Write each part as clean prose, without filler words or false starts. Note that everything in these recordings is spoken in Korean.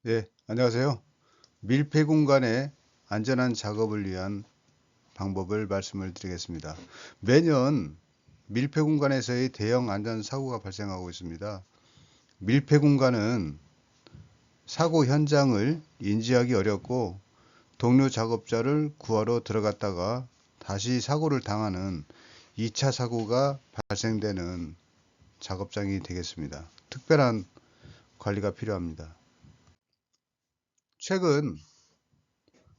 네, 안녕하세요. 밀폐 공간의 안전한 작업을 위한 방법을 말씀을 드리겠습니다. 매년 밀폐 공간에서의 대형 안전 사고가 발생하고 있습니다. 밀폐 공간은 사고 현장을 인지하기 어렵고 동료 작업자를 구하러 들어갔다가 다시 사고를 당하는 2차 사고가 발생되는 작업장이 되겠습니다. 특별한 관리가 필요합니다. 최근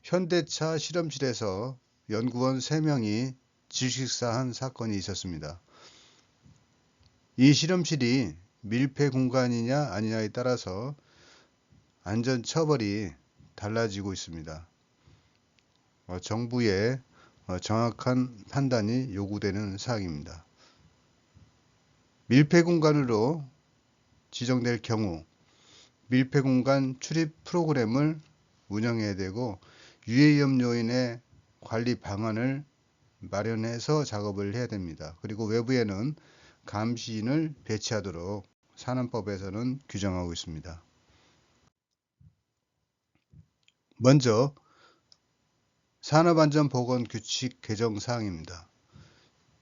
현대차 실험실에서 연구원 3명이 질식사한 사건이 있었습니다. 이 실험실이 밀폐 공간이냐 아니냐에 따라서 안전 처벌이 달라지고 있습니다. 정부의 정확한 판단이 요구되는 사항입니다. 밀폐 공간으로 지정될 경우 밀폐 공간 출입 프로그램을 운영해야 되고 유해염 요인의 관리 방안을 마련해서 작업을 해야 됩니다. 그리고 외부에는 감시인을 배치하도록 산안법에서는 규정하고 있습니다. 먼저 산업안전보건규칙 개정 사항입니다.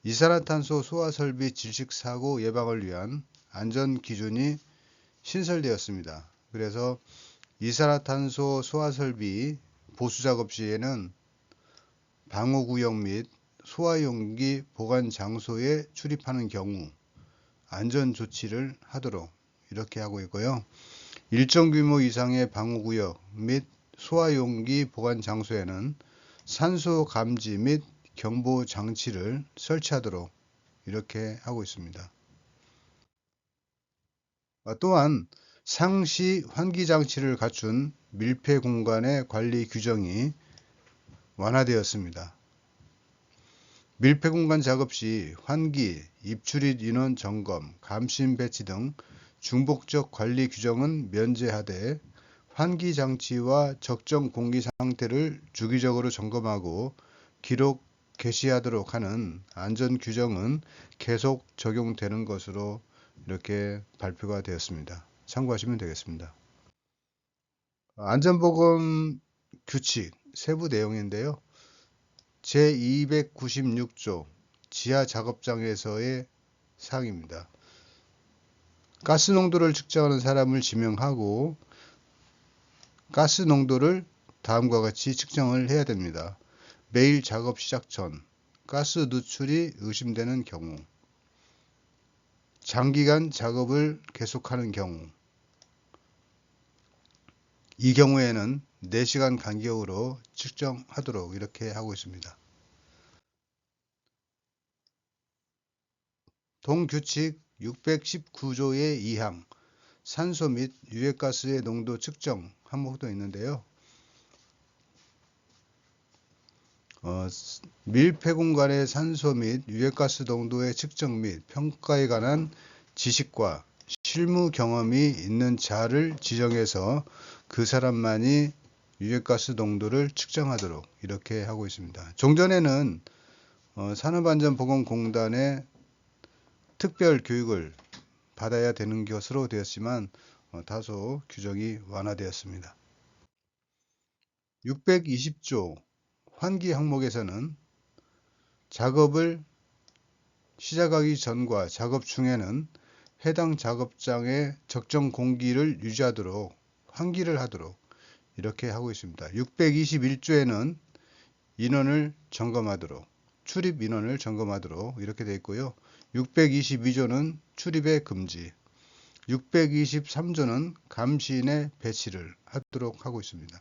이산화탄소 소화설비 질식사고 예방을 위한 안전기준이 신설되었습니다. 그래서 이산화탄소 소화설비 보수작업 시에는 방호구역 및 소화용기 보관 장소에 출입하는 경우 안전조치를 하도록 이렇게 하고 있고요. 일정 규모 이상의 방호구역 및 소화용기 보관 장소에는 산소 감지 및 경보 장치를 설치하도록 이렇게 하고 있습니다. 또한 상시 환기 장치를 갖춘 밀폐 공간의 관리 규정이 완화되었습니다. 밀폐 공간 작업 시 환기, 입출입 인원 점검, 감시인 배치 등 중복적 관리 규정은 면제하되 환기 장치와 적정 공기 상태를 주기적으로 점검하고 기록 게시하도록 하는 안전 규정은 계속 적용되는 것으로 이렇게 발표가 되었습니다. 참고하시면 되겠습니다. 안전보건 규칙 세부 내용인데요. 제296조 지하 작업장에서의 사항입니다. 가스 농도를 측정하는 사람을 지명하고 가스 농도를 다음과 같이 측정을 해야 됩니다. 매일 작업 시작 전 가스 누출이 의심되는 경우, 장기간 작업을 계속하는 경우, 이 경우에는 4시간 간격으로 측정하도록 이렇게 하고 있습니다. 동규칙 619조의 2항 산소 및 유해가스의 농도 측정 항목도 있는데요. 밀폐 공간의 산소 및 유해가스 농도의 측정 및 평가에 관한 지식과 실무 경험이 있는 자를 지정해서 그 사람만이 유해가스 농도를 측정하도록 이렇게 하고 있습니다. 종전에는 산업안전보건공단의 특별 교육을 받아야 되는 것으로 되었지만 다소 규정이 완화되었습니다. 620조 환기 항목에서는 작업을 시작하기 전과 작업 중에는 해당 작업장의 적정 공기를 유지하도록 환기를 하도록 이렇게 하고 있습니다. 621조에는 인원을 점검하도록 출입 인원을 점검하도록 이렇게 되어 있고요. 622조는 출입의 금지, 623조는 감시인의 배치를 하도록 하고 있습니다.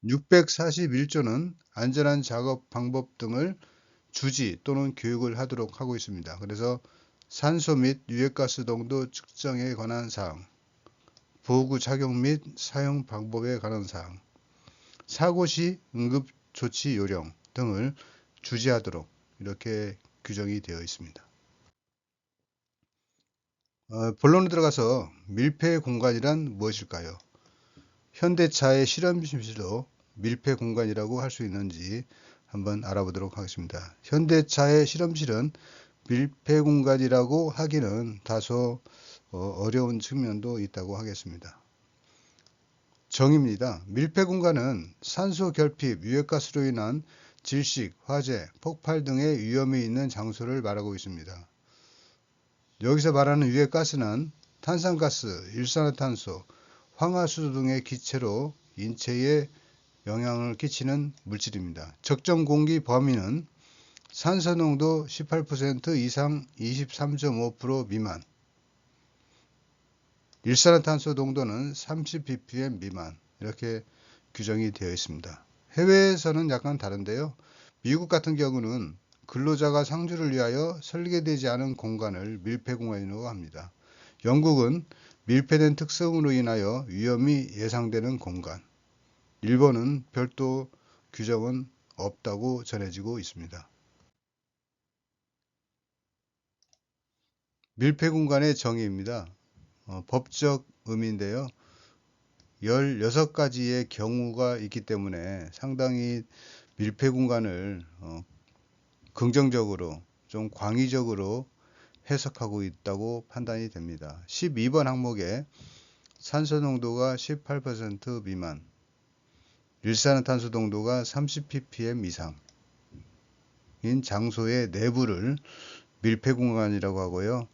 641조는 안전한 작업 방법 등을 주지 또는 교육을 하도록 하고 있습니다. 그래서 산소 및 유해가스 농도 측정에 관한 사항, 보호구 착용 및 사용 방법에 관한 사항, 사고 시 응급조치 요령 등을 주지하도록 이렇게 규정이 되어 있습니다. 본론에 들어가서 밀폐 공간이란 무엇일까요? 현대차의 실험실도 밀폐 공간이라고 할 수 있는지 한번 알아보도록 하겠습니다. 현대차의 실험실은 밀폐 공간이라고 하기는 다소 어려운 측면도 있다고 하겠습니다. 정의입니다. 밀폐 공간은 산소 결핍, 유해가스로 인한 질식, 화재, 폭발 등의 위험이 있는 장소를 말하고 있습니다. 여기서 말하는 유해가스는 탄산가스, 일산화탄소, 황화수소 등의 기체로 인체에 영향을 끼치는 물질입니다. 적정 공기 범위는 산소농도 18% 이상 23.5% 미만, 일산화탄소 농도는 30ppm 미만 이렇게 규정이 되어 있습니다. 해외에서는 약간 다른데요. 미국 같은 경우는 근로자가 상주를 위하여 설계되지 않은 공간을 밀폐공간이라고 합니다. 영국은 밀폐된 특성으로 인하여 위험이 예상되는 공간, 일본은 별도 규정은 없다고 전해지고 있습니다. 밀폐 공간의 정의입니다. 법적 의미인데요. 16가지의 경우가 있기 때문에 상당히 밀폐 공간을 긍정적으로 좀 광의적으로 해석하고 있다고 판단이 됩니다. 12번 항목에 산소 농도가 18% 미만, 일산화탄소 농도가 30ppm 이상인 장소의 내부를 밀폐 공간이라고 하고요.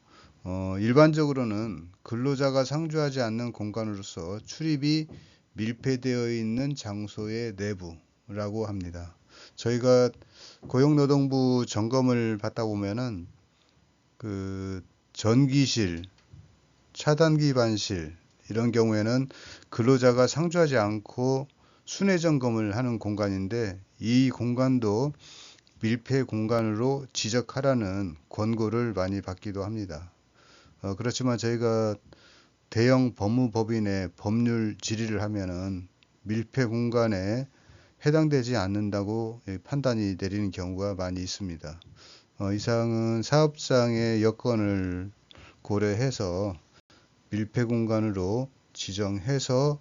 일반적으로는 근로자가 상주하지 않는 공간으로서 출입이 밀폐되어 있는 장소의 내부라고 합니다. 저희가 고용노동부 점검을 받다 보면은 그 전기실, 차단기 반실 이런 경우에는 근로자가 상주하지 않고 순회 점검을 하는 공간인데 이 공간도 밀폐 공간으로 지적하라는 권고를 많이 받기도 합니다. 그렇지만 저희가 대형 법무법인의 법률 질의를 하면은 밀폐 공간에 해당되지 않는다고 판단이 내리는 경우가 많이 있습니다. 이상은 사업장의 여건을 고려해서 밀폐 공간으로 지정해서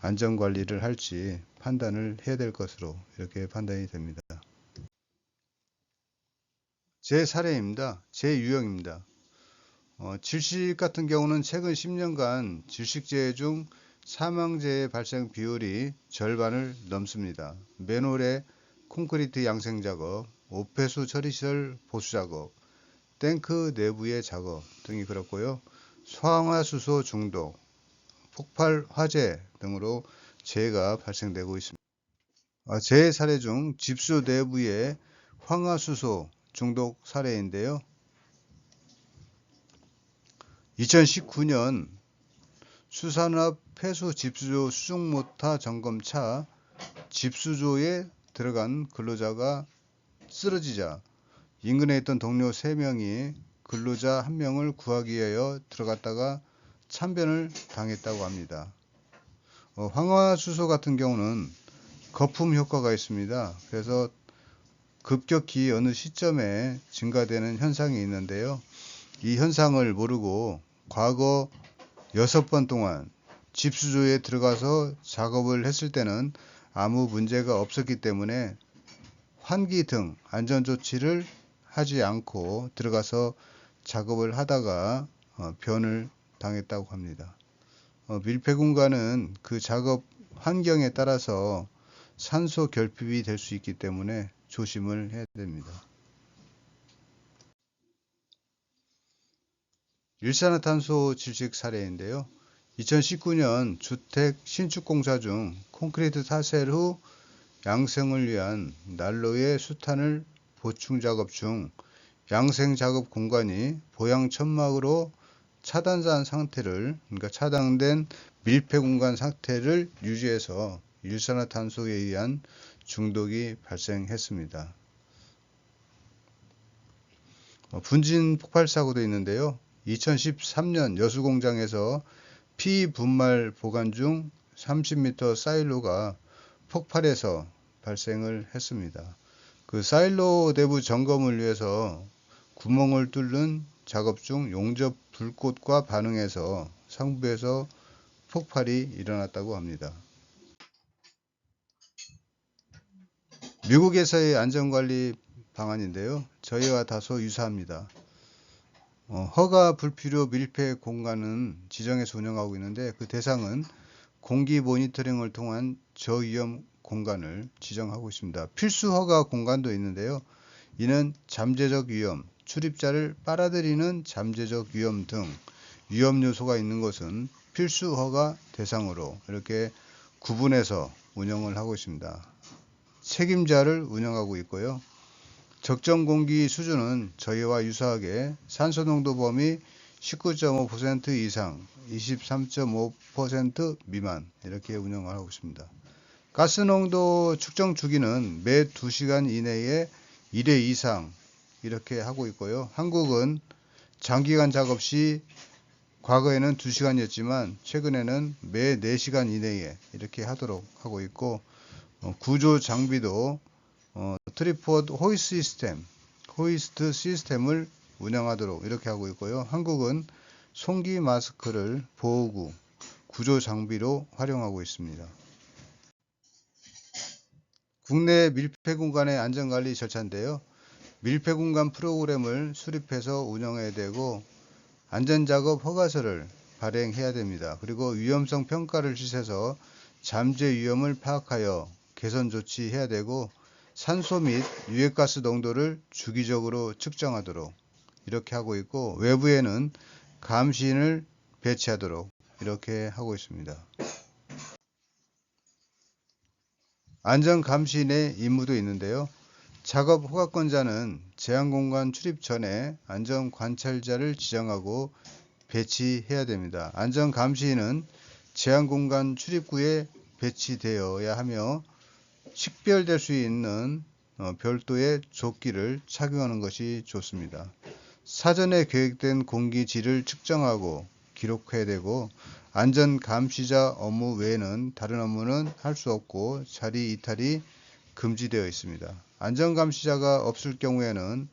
안전관리를 할지 판단을 해야 될 것으로 이렇게 판단이 됩니다. 제 사례입니다. 제 유형입니다. 질식 같은 경우는 최근 10년간 질식재해 중 사망재해 발생 비율이 절반을 넘습니다. 맨홀의 콘크리트 양생 작업, 오폐수 처리시설 보수 작업, 탱크 내부의 작업 등이 그렇고요. 황화수소 중독, 폭발 화재 등으로 재해가 발생되고 있습니다. 재해 사례 중 집수 내부의 황화수소 중독 사례인데요. 2019년 수산업 폐수 집수조 수중모터 점검차 집수조에 들어간 근로자가 쓰러지자 인근에 있던 동료 3명이 근로자 1명을 구하기 위하여 들어갔다가 참변을 당했다고 합니다. 황화수소 같은 경우는 거품 효과가 있습니다. 그래서 급격히 어느 시점에 증가되는 현상이 있는데요. 이 현상을 모르고 과거 6번 동안 집수조에 들어가서 작업을 했을 때는 아무 문제가 없었기 때문에 환기 등 안전조치를 하지 않고 들어가서 작업을 하다가 변을 당했다고 합니다. 밀폐 공간은 그 작업 환경에 따라서 산소 결핍이 될 수 있기 때문에 조심을 해야 됩니다. 일산화탄소 질식 사례인데요. 2019년 주택 신축 공사 중 콘크리트 타설 후 양생을 위한 난로의 수탄을 보충 작업 중 양생 작업 공간이 보양 천막으로 차단된 상태를, 그러니까 차단된 밀폐 공간 상태를 유지해서 일산화탄소에 의한 중독이 발생했습니다. 분진 폭발 사고도 있는데요. 2013년 여수공장에서 피분말 보관 중 30m 사일로가 폭발해서 발생을 했습니다. 그 사일로 내부 점검을 위해서 구멍을 뚫는 작업 중 용접 불꽃과 반응해서 상부에서 폭발이 일어났다고 합니다. 미국에서의 안전관리 방안인데요. 저희와 다소 유사합니다. 허가 불필요 밀폐 공간은 지정해서 운영하고 있는데 그 대상은 공기 모니터링을 통한 저위험 공간을 지정하고 있습니다. 필수 허가 공간도 있는데요. 이는 잠재적 위험, 출입자를 빨아들이는 잠재적 위험 등 위험 요소가 있는 것은 필수 허가 대상으로 이렇게 구분해서 운영을 하고 있습니다. 책임자를 운영하고 있고요. 적정 공기 수준은 저희와 유사하게 산소 농도 범위 19.5% 이상, 23.5% 미만 이렇게 운영을 하고 있습니다. 가스 농도 측정 주기는 매 2시간 이내에 1회 이상 이렇게 하고 있고요. 한국은 장기간 작업 시 과거에는 2시간이었지만 최근에는 매 4시간 이내에 이렇게 하도록 하고 있고, 구조 장비도 트리포드 호이스트 시스템을 운영하도록 이렇게 하고 있고요. 한국은 송기 마스크를 보호구, 구조 장비로 활용하고 있습니다. 국내 밀폐 공간의 안전관리 절차인데요. 밀폐 공간 프로그램을 수립해서 운영해야 되고 안전작업 허가서를 발행해야 됩니다. 그리고 위험성 평가를 실시해서 잠재 위험을 파악하여 개선 조치해야 되고 산소 및 유해가스 농도를 주기적으로 측정하도록 이렇게 하고 있고 외부에는 감시인을 배치하도록 이렇게 하고 있습니다. 안전감시인의 임무도 있는데요. 작업 허가권자는 제한공간 출입 전에 안전관찰자를 지정하고 배치해야 됩니다. 안전감시인은 제한공간 출입구에 배치되어야 하며 식별될 수 있는 별도의 조끼를 착용하는 것이 좋습니다. 사전에 계획된 공기질을 측정하고 기록해야 되고 안전감시자 업무 외에는 다른 업무는 할 수 없고 자리 이탈이 금지되어 있습니다. 안전감시자가 없을 경우에는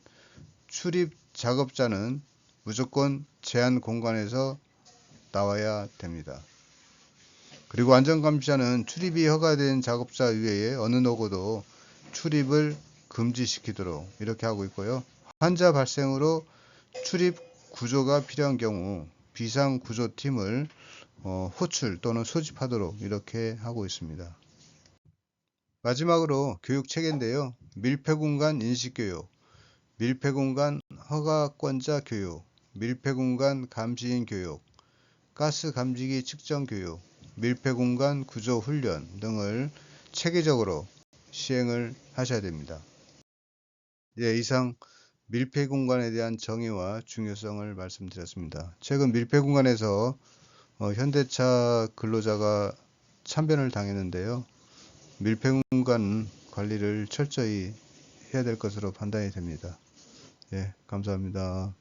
출입 작업자는 무조건 제한 공간에서 나와야 됩니다. 그리고 안전감시자는 출입이 허가된 작업자 이외에 어느 누구도 출입을 금지시키도록 이렇게 하고 있고요. 환자 발생으로 출입 구조가 필요한 경우 비상구조팀을 호출 또는 소집하도록 이렇게 하고 있습니다. 마지막으로 교육체계인데요. 밀폐공간 인식교육, 밀폐공간 허가권자 교육, 밀폐공간 감시인 교육, 가스 감지기 측정 교육, 밀폐공간 구조 훈련 등을 체계적으로 시행을 하셔야 됩니다. 이상 밀폐공간에 대한 정의와 중요성을 말씀드렸습니다. 최근 밀폐공간에서 현대차 근로자가 참변을 당했는데요. 밀폐공간 관리를 철저히 해야 될 것으로 판단이 됩니다. 감사합니다.